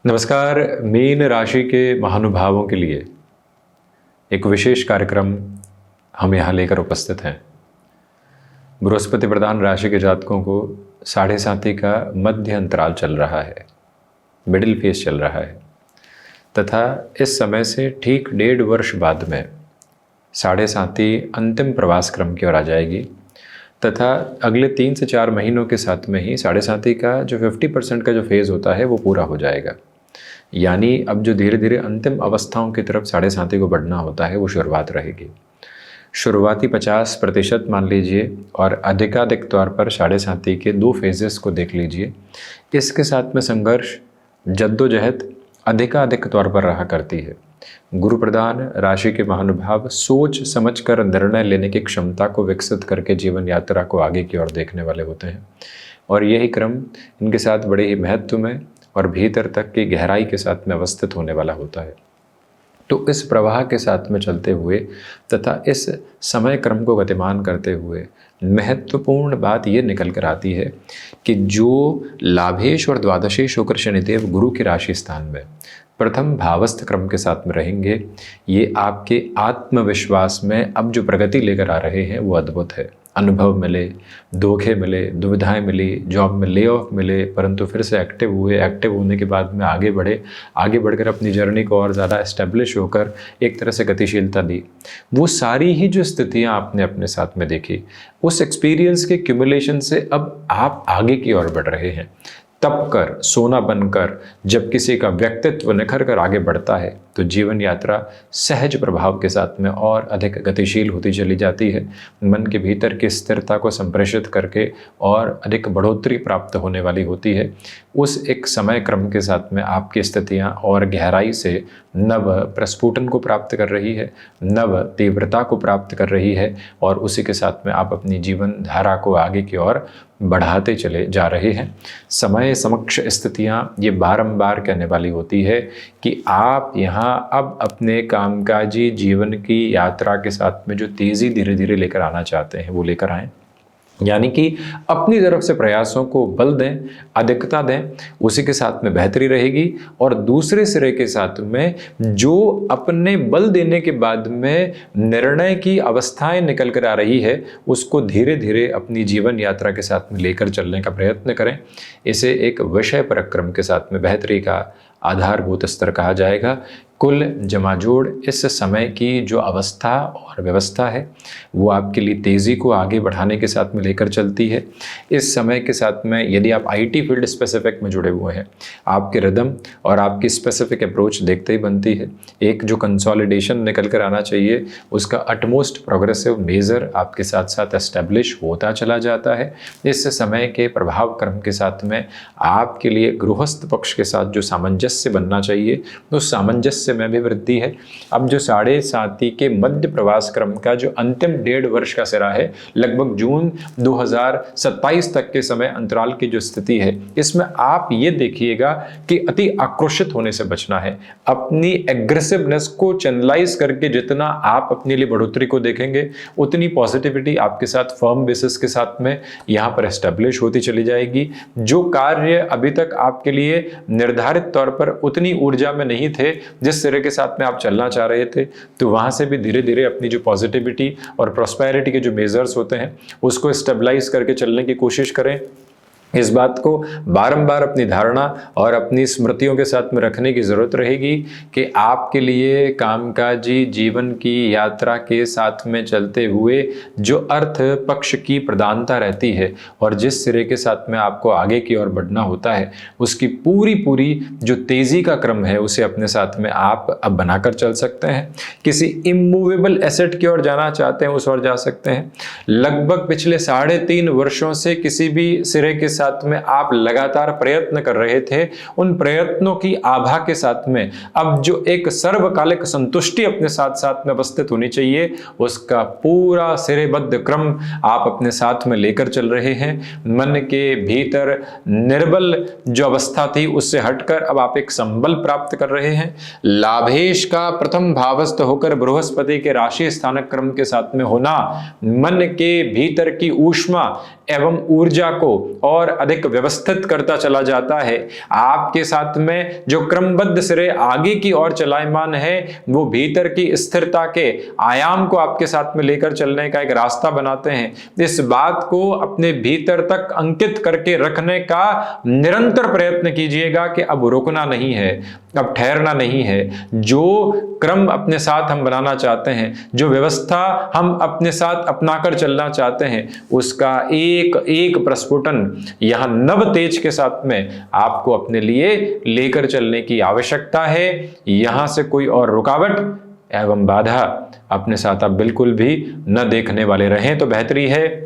नमस्कार। मीन राशि के महानुभावों के लिए एक विशेष कार्यक्रम हम यहाँ लेकर उपस्थित हैं। बृहस्पति प्रधान राशि के जातकों को 7.5 का मध्य अंतराल चल रहा है, मिडिल फेज चल रहा है, तथा इस समय से ठीक 1.5 वर्ष बाद में 7.5 अंतिम प्रवास क्रम की ओर आ जाएगी तथा अगले 3 से 4 महीनों के साथ में ही 7.5 का जो 50% का जो फेज़ होता है वो पूरा हो जाएगा। यानी अब जो धीरे धीरे अंतिम अवस्थाओं की तरफ 7.5 को बढ़ना होता है वो शुरुआत रहेगी। शुरुआती 50% मान लीजिए और अधिकाधिक तौर पर 7.5 के 2 फेजेस को देख लीजिए। इसके साथ में संघर्ष, जद्दोजहद अधिकाधिक तौर पर रहा करती है। गुरु प्रधान राशि के महानुभाव सोच समझकर निर्णय लेने की क्षमता को विकसित करके जीवन यात्रा को आगे की ओर देखने वाले होते हैं और यही क्रम इनके साथ बड़े ही महत्व में और भीतर तक की गहराई के साथ में अवस्थित होने वाला होता है। तो इस प्रवाह के साथ में चलते हुए तथा इस समय क्रम को गतिमान करते हुए महत्वपूर्ण बात ये निकल कर आती है कि जो लाभेश और द्वादशेश होकर शनिदेव गुरु की राशि स्थान में प्रथम भावस्थ क्रम के साथ में रहेंगे, ये आपके आत्मविश्वास में अब जो प्रगति लेकर आ रहे हैं वो अद्भुत है। अनुभव मिले, धोखे मिले, दुविधाएं मिली, जॉब में ले ऑफ मिले, परंतु फिर से एक्टिव हुए, एक्टिव होने के बाद में आगे बढ़े, आगे बढ़कर अपनी जर्नी को और ज़्यादा एस्टेब्लिश होकर एक तरह से गतिशीलता दी। वो सारी ही जो स्थितियां आपने अपने साथ में देखी, उस एक्सपीरियंस के क्यूमुलेशन से अब आप आगे की ओर बढ़ रहे हैं। तप कर, सोना बनकर जब किसी का व्यक्तित्व निखर कर आगे बढ़ता है तो जीवन यात्रा सहज प्रभाव के साथ में और अधिक गतिशील होती चली जाती है। मन के भीतर की स्थिरता को संप्रेषित करके और अधिक बढ़ोतरी प्राप्त होने वाली होती है। उस एक समय क्रम के साथ में आपकी स्थितियां और गहराई से नव प्रस्फुटन को प्राप्त कर रही है, नव तीव्रता को प्राप्त कर रही है और उसी के साथ में आप अपनी जीवन धारा को आगे की ओर बढ़ाते चले जा रहे हैं। समय समक्ष स्थितियां ये बारंबार कहने वाली होती है कि आप यहाँ अब अपने कामकाजी जीवन की यात्रा के साथ में जो तेज़ी धीरे धीरे लेकर आना चाहते हैं वो लेकर आएँ। यानी कि अपनी तरफ से प्रयासों को बल दें, अधिकता दें, उसी के साथ में बेहतरी रहेगी। और दूसरे सिरे के साथ में जो अपने बल देने के बाद में निर्णय की अवस्थाएं निकल कर आ रही है उसको धीरे धीरे अपनी जीवन यात्रा के साथ में लेकर चलने का प्रयत्न करें। इसे एक विषय पराक्रम के साथ में बेहतरी का आधारभूत स्तर कहा जाएगा। कुल जमाजोड़ इस समय की जो अवस्था और व्यवस्था है वो आपके लिए तेज़ी को आगे बढ़ाने के साथ में लेकर चलती है। इस समय के साथ में यदि आप आईटी फील्ड स्पेसिफिक में जुड़े हुए हैं, आपके रिदम और आपकी स्पेसिफिक अप्रोच देखते ही बनती है। एक जो कंसोलिडेशन निकल कर आना चाहिए उसका अटमोस्ट प्रोग्रेसिव मेजर आपके साथ साथ एस्टेब्लिश होता चला जाता है। इस समय के प्रभाव क्रम के साथ में आपके लिए गृहस्थ पक्ष के साथ जो सामंजस्य बनना चाहिए उस सामंजस्य में भी वृद्धि है। अब जो 7.5 के मध्य प्रवास क्रम का जो अंतिम 1.5 वर्ष का सिरा है, लगभग जून 2027 तक के समय अंतराल की जो स्थिति है, इसमें आप ये देखिएगा कि अति आक्रोशित होने से बचना है। अपनी एग्रेसिवनेस को चैनलाइज करके जितना आप अपने लिए बढ़ोतरी को देखेंगे उतनी पॉजिटिविटी आपके साथ फर्म बेसिस के साथ में यहाँ पर एस्टेब्लिश होती चली जाएगी। जो कार्य अभी तक आपके लिए निर्धारित तौर पर उतनी ऊर्जा में नहीं थे जिस सिरे के साथ में आप चलना चाह रहे थे, तो वहां से भी धीरे धीरे अपनी जो पॉजिटिविटी और प्रॉस्पेरिटी के जो मेजर्स होते हैं उसको स्टेबलाइज करके चलने की कोशिश करें। इस बात को बारंबार अपनी धारणा और अपनी स्मृतियों के साथ में रखने की ज़रूरत रहेगी कि आपके लिए कामकाजी जीवन की यात्रा के साथ में चलते हुए जो अर्थ पक्ष की प्रधानता रहती है और जिस सिरे के साथ में आपको आगे की ओर बढ़ना होता है उसकी पूरी जो तेज़ी का क्रम है उसे अपने साथ में आप अब बनाकर चल सकते हैं। किसी इमूवेबल एसेट की ओर जाना चाहते हैं उस ओर जा सकते हैं। लगभग पिछले 3.5 वर्षों से किसी भी सिरे के साथ में आप लगातार प्रयत्न कर रहे थे, उन प्रयत्नों की आभा के साथ में अब जो एक सर्वकालिक संतुष्टि अपने साथ साथ में अवस्थित होनी चाहिए उसका पूरा सिरेबद्ध क्रम आप अपने साथ में लेकर चल रहे हैं। मन के भीतर निर्बल जो अवस्था थी उससे हटकर अब आप एक संबल प्राप्त कर रहे हैं। लाभेश का प्रथम भावस्थ होकर बृहस्पति के राशि स्थानक क्रम के साथ में होना मन के भीतर की ऊष्मा एवं ऊर्जा को और अधिक व्यवस्थित करता चला जाता है। आपके साथ में जो क्रमबद्ध सिरे आगे की ओर चलायमान है वो भीतर की स्थिरता के आयाम को आपके साथ में लेकर चलने का एक रास्ता बनाते हैं। इस बात को अपने भीतर तक अंकित करके रखने का निरंतर प्रयत्न कीजिएगा कि अब रुकना नहीं है, अब ठहरना नहीं है। जो क्रम अपने साथ हम बनाना चाहते हैं, जो व्यवस्था हम अपने साथ अपनाकर चलना चाहते हैं, उसका एक एक प्रस्फुटन यहां नव तेज के साथ में आपको अपने लिए लेकर चलने की आवश्यकता है। यहां से कोई और रुकावट एवं बाधा अपने साथ आप बिल्कुल भी न देखने वाले रहें तो बेहतरी है।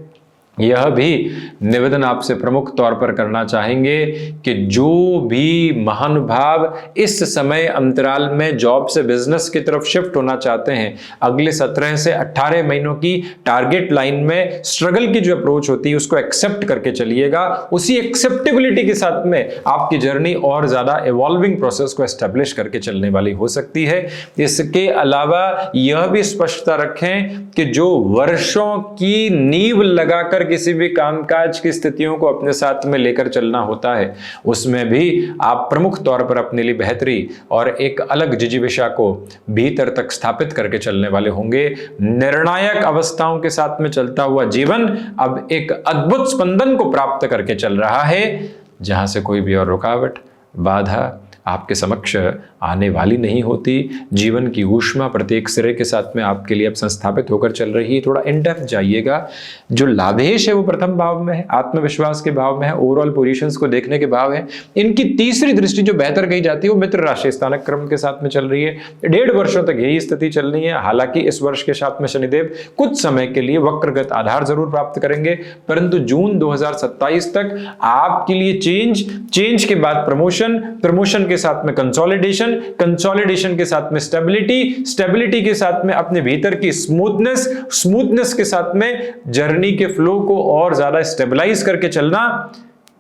यह भी निवेदन आपसे प्रमुख तौर पर करना चाहेंगे कि जो भी महानुभाव इस समय अंतराल में जॉब से बिजनेस की तरफ शिफ्ट होना चाहते हैं, अगले 17 से 18 महीनों की टारगेट लाइन में स्ट्रगल की जो अप्रोच होती है उसको एक्सेप्ट करके चलिएगा। उसी एक्सेप्टेबिलिटी के साथ में आपकी जर्नी और ज्यादा इवॉल्विंग प्रोसेस को एस्टेब्लिश करके चलने वाली हो सकती है। इसके अलावा यह भी स्पष्टता रखें कि जो वर्षों की नींव लगाकर किसी भी कामकाज की स्थितियों को अपने साथ में लेकर चलना होता है, उसमें भी आप प्रमुख तौर पर अपने लिए बेहतरी और एक अलग जिजीविषा को भीतर तक स्थापित करके चलने वाले होंगे। निर्णायक अवस्थाओं के साथ में चलता हुआ जीवन अब एक अद्भुत स्पंदन को प्राप्त करके चल रहा है, जहां से कोई भी और रुकावट बाधा आपके समक्ष आने वाली नहीं होती। जीवन की ऊष्मा प्रत्येक सिरे के साथ में आपके लिए अब संस्थापित होकर चल रही है। थोड़ा इन डेप्थ जाइएगा। जो लाभेश है वो प्रथम भाव में है, आत्मविश्वास के भाव में है, ओवरऑल पोजीशंस को देखने के भाव है। इनकी तीसरी दृष्टि जो बेहतर कही जाती है वो मित्र राशि स्थानक क्रम के साथ में चल रही है। 1.5 वर्षों तक यही स्थिति चलनी है। हालांकि इस वर्ष के साथ में शनिदेव कुछ समय के लिए वक्रगत आधार जरूर प्राप्त करेंगे, परंतु जून 2027 तक आपके लिए चेंज के बाद प्रमोशन के साथ में कंसोलिडेशन के साथ में स्टेबिलिटी के साथ में अपने भीतर की स्मूथनेस के साथ में जर्नी के फ्लो को और ज्यादा स्टेबलाइज करके चलना,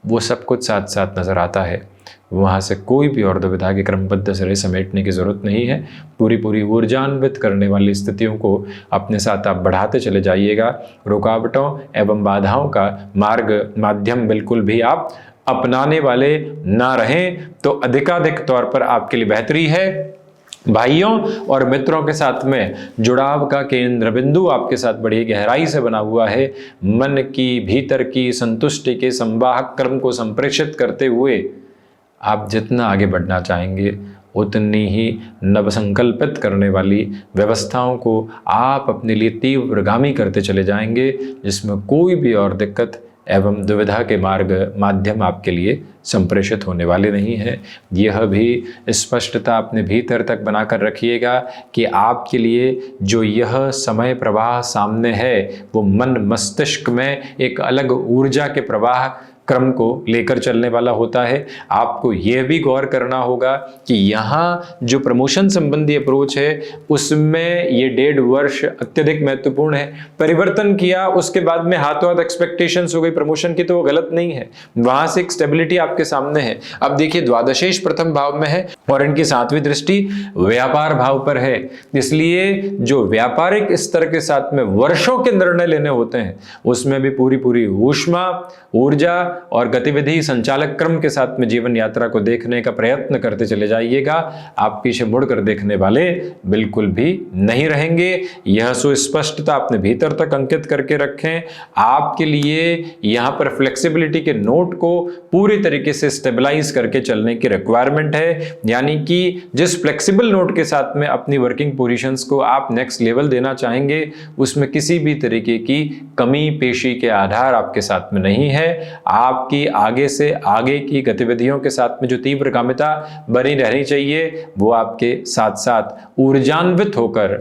वो सब कुछ साथ साथ नजर आता है। वहां से कोई भी और दुविधा के क्रमबद्ध सिरे समेटने की जरूरत नहीं है। पूरी ऊर्जान्वित करने वाली स्थितियों को अपने साथ आप बढ़ाते चले जाइएगा। रुकावटों एवं बाधाओं का माध्यम बिल्कुल भी आप अपनाने वाले ना रहें तो अधिकाधिक तौर पर आपके लिए बेहतरी है। भाइयों और मित्रों के साथ में जुड़ाव का केंद्र बिंदु आपके साथ बड़ी गहराई से बना हुआ है। मन की भीतर की संतुष्टि के संवाहक क्रम को संप्रेषित करते हुए आप जितना आगे बढ़ना चाहेंगे उतनी ही नवसंकल्पित करने वाली व्यवस्थाओं को आप अपने लिए तीव्रगामी करते चले जाएंगे, जिसमें कोई भी और दिक्कत एवं दुविधा के माध्यम आपके लिए संप्रेषित होने वाले नहीं है। यह भी स्पष्टता अपने भीतर तक बनाकर रखिएगा कि आपके लिए जो यह समय प्रवाह सामने है वो मन मस्तिष्क में एक अलग ऊर्जा के प्रवाह क्रम को लेकर चलने वाला होता है। आपको यह भी गौर करना होगा कि यहाँ जो प्रमोशन संबंधी अप्रोच है उसमें ये 1.5 वर्ष अत्यधिक महत्वपूर्ण है। परिवर्तन किया उसके बाद में हाथों हाथ एक्सपेक्टेशंस हो गई प्रमोशन की, तो वो गलत नहीं है। वहां से एक स्टेबिलिटी आपके सामने है। अब देखिए द्वादशेश प्रथम भाव में है और इनकी 7वीं दृष्टि व्यापार भाव पर है, इसलिए जो व्यापारिक स्तर के साथ में वर्षों के निर्णय लेने होते हैं उसमें भी पूरी ऊष्मा, ऊर्जा और गतिविधि संचालक क्रम के साथ में जीवन यात्रा को देखने का प्रयत्न करते चले जाइएगा। आप पीछे मुड़कर देखने वाले बिल्कुल भी नहीं रहेंगे। यह सुस्पष्टता अपने भीतर तक अंकित करके रखें। आपके लिए यहां पर फ्लेक्सिबिलिटी के नोट को पूरी तरीके से स्टेबलाइज करके चलने की रिक्वायरमेंट है, यानी कि जिस फ्लेक्सिबल नोट के साथ में अपनी वर्किंग पोजीशंस को आप नेक्स्ट लेवल देना चाहेंगे उसमें किसी भी तरीके की कमी पेशी के आधार आपके साथ में नहीं है। आपकी आगे से आगे की गतिविधियों के साथ में जो तीव्रगामिता बनी रहनी चाहिए वो आपके साथ साथ ऊर्जान्वित होकर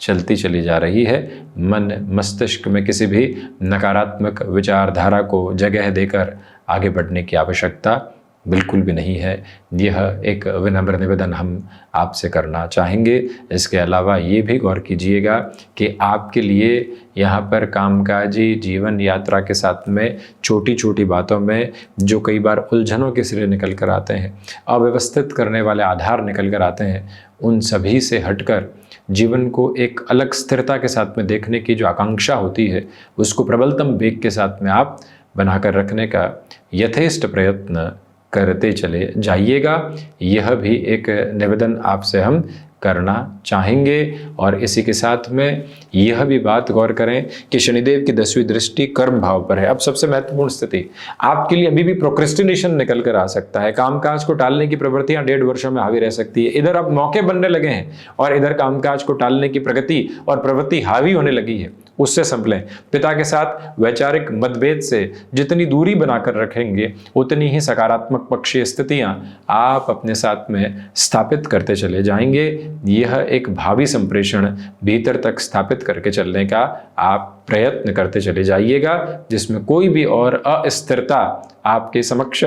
चलती चली जा रही है। मन मस्तिष्क में किसी भी नकारात्मक विचारधारा को जगह देकर आगे बढ़ने की आवश्यकता बिल्कुल भी नहीं है। यह एक विनम्र निवेदन हम आपसे करना चाहेंगे। इसके अलावा ये भी गौर कीजिएगा कि आपके लिए यहाँ पर कामकाजी जीवन यात्रा के साथ में छोटी छोटी बातों में जो कई बार उलझनों के सिरे निकल कर आते हैं, अव्यवस्थित करने वाले आधार निकल कर आते हैं, उन सभी से हटकर जीवन को एक अलग स्थिरता के साथ में देखने की जो आकांक्षा होती है उसको प्रबलतम वेग के साथ में आप बनाकर रखने का यथेष्ट प्रयत्न करते चले जाइएगा। यह भी एक निवेदन आपसे हम करना चाहेंगे। और इसी के साथ में यह भी बात गौर करें कि शनिदेव की 10वीं दृष्टि कर्म भाव पर है। अब सबसे महत्वपूर्ण स्थिति आपके लिए अभी भी प्रोक्रेस्टिनेशन निकल कर आ सकता है। कामकाज को टालने की प्रवृत्तियां 1.5 वर्षों में हावी रह सकती है। इधर अब मौके बनने लगे हैं और इधर कामकाज को टालने की प्रगति और प्रवृत्ति हावी होने लगी है। उससे संभलें। पिता के साथ वैचारिक मतभेद से जितनी दूरी बनाकर रखेंगे उतनी ही सकारात्मक पक्षीय स्थितियां आप अपने साथ में स्थापित करते चले जाएंगे। यह एक भावी संप्रेषण भीतर तक स्थापित करके चलने का आप प्रयत्न करते चले जाइएगा, जिसमें कोई भी और अस्थिरता आपके समक्ष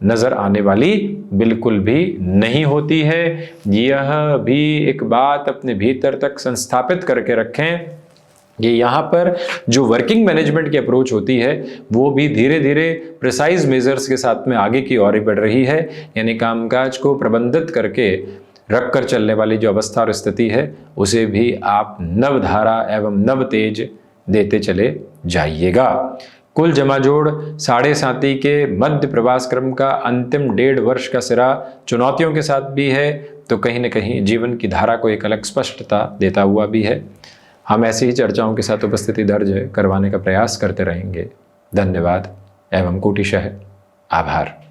नजर आने वाली बिल्कुल भी नहीं होती है। यह भी एक बात अपने भीतर तक संस्थापित करके रखें कि यहाँ पर जो वर्किंग मैनेजमेंट की अप्रोच होती है वो भी धीरे धीरे प्रिसाइज मेजर्स के साथ में आगे की ओर ही बढ़ रही है। यानी कामकाज को प्रबंधित करके रखकर चलने वाली जो अवस्था और स्थिति है उसे भी आप नव धारा एवं नव तेज देते चले जाइएगा। कुल जमाजोड़ 7.5 के मध्य प्रवास क्रम का अंतिम 1.5 वर्ष का सिरा चुनौतियों के साथ भी है, तो कहीं न कहीं जीवन की धारा को एक अलग स्पष्टता देता हुआ भी है। हम ऐसी ही चर्चाओं के साथ उपस्थिति दर्ज करवाने का प्रयास करते रहेंगे। धन्यवाद एवं कोटिशः आभार।